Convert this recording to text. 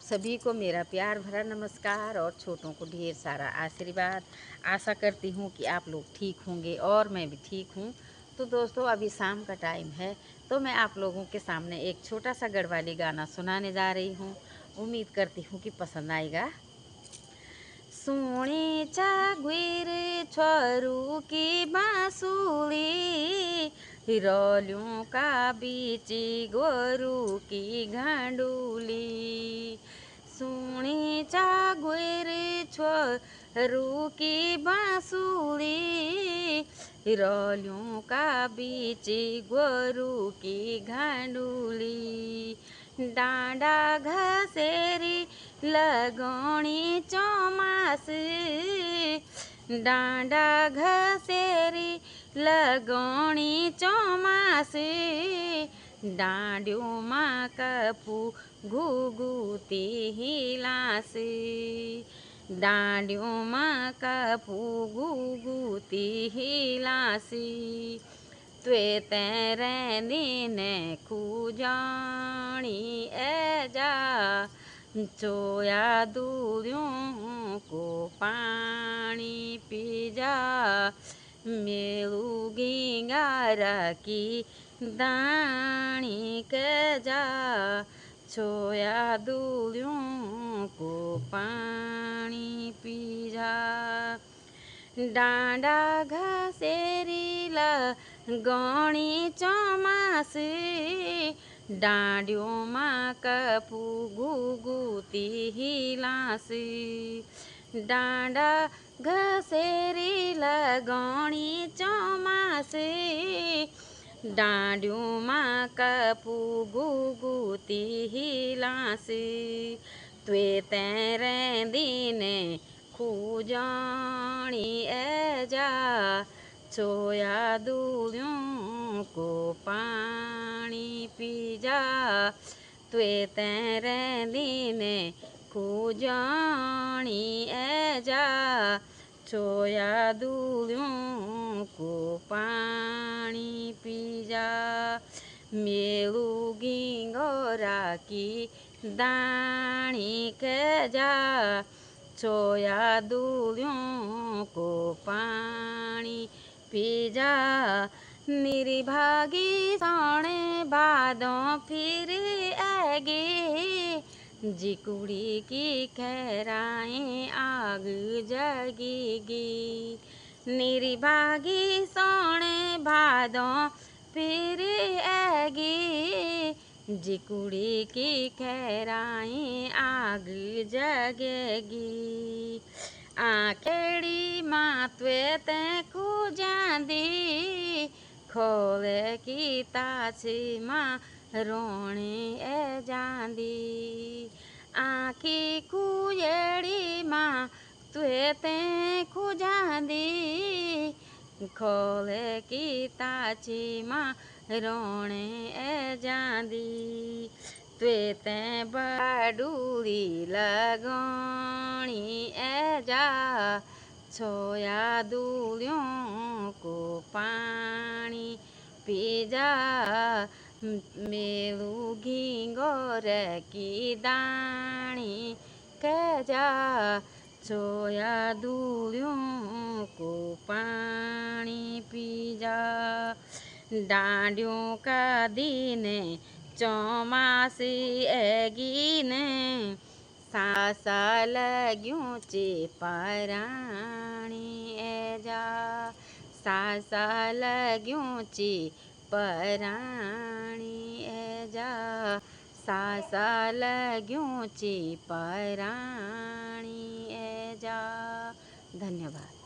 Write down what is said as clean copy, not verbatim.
सभी को मेरा प्यार भरा नमस्कार और छोटों को ढेर सारा आशीर्वाद। आशा करती हूँ कि आप लोग ठीक होंगे और मैं भी ठीक हूँ। तो दोस्तों अभी शाम का टाइम है, तो मैं आप लोगों के सामने एक छोटा सा गढ़वाली गाना सुनाने जा रही हूँ। उम्मीद करती हूँ कि पसंद आएगा। सोने चागुर छोरू की बांसुरी, हिरोलियों का बीच गोरू की घंडूली। सोने चागुर छोरू की बांसुरी, हिरोलियों का बीच गोरू की घंडूली। डांडा घसेरी लगोणी चौमास, डांडा घसेरी लगोणी चौमास। डांडियों माँ कपू घुघुती हिलास, डांडियों माँ कपू घुघुती हिलासी। त्वे तेरे ने खूजानी एजा, चोया दूरियों को पानी पी जा। मेलूगी गारा की दानी के जा, चोया दूरियों को पानी पी जा। डांडा घसेरी लगोणी चौमास, डांडियों माँ कपू घुघुती हिलास। डांडा घसेरी लगोणी चौमास, डांडियों माँ कपू घुघुती हिलास। त्वे तेरे दीने खूजानी एजा, चोया दूरियों को पानी पी जा। त्वे तेरे दीने खूजानी एजा, चोया दूरियों को पानी पी जा। मेलूगी गोरा की दानी के जा, चोया दूरियों को पानी पी जा। निर्भागी सोने बादों फिर आएगी, जी कुड़ी की खैराएं आग जगेगी। निर्भागी सोने बादों फिर आएगी, जी कुड़ी की खैराएं आग जगेगी। आखेड़ी मातवे ते खूजांदी, खोले की ताची माँ रोने ए जांदी। आखी खुएड़ी माँ त्वे ते खूजांदी, खोले की ताची माँ रोने ए जांदी। त्वे ते बडूरी लगोणी एजा, छोया दूरियों को पानी पी जा। मेलूगी गोरे की दानी के जा, छोया दूरियों को पानी पी जा। डांडियों का दिन चौमास एगी ने, सासा लग्यूं चे पराणी एजा, सासा लग्यूं चे पराणी एजा, सासा लग्यूं चे पराणी एजा। धन्यवाद।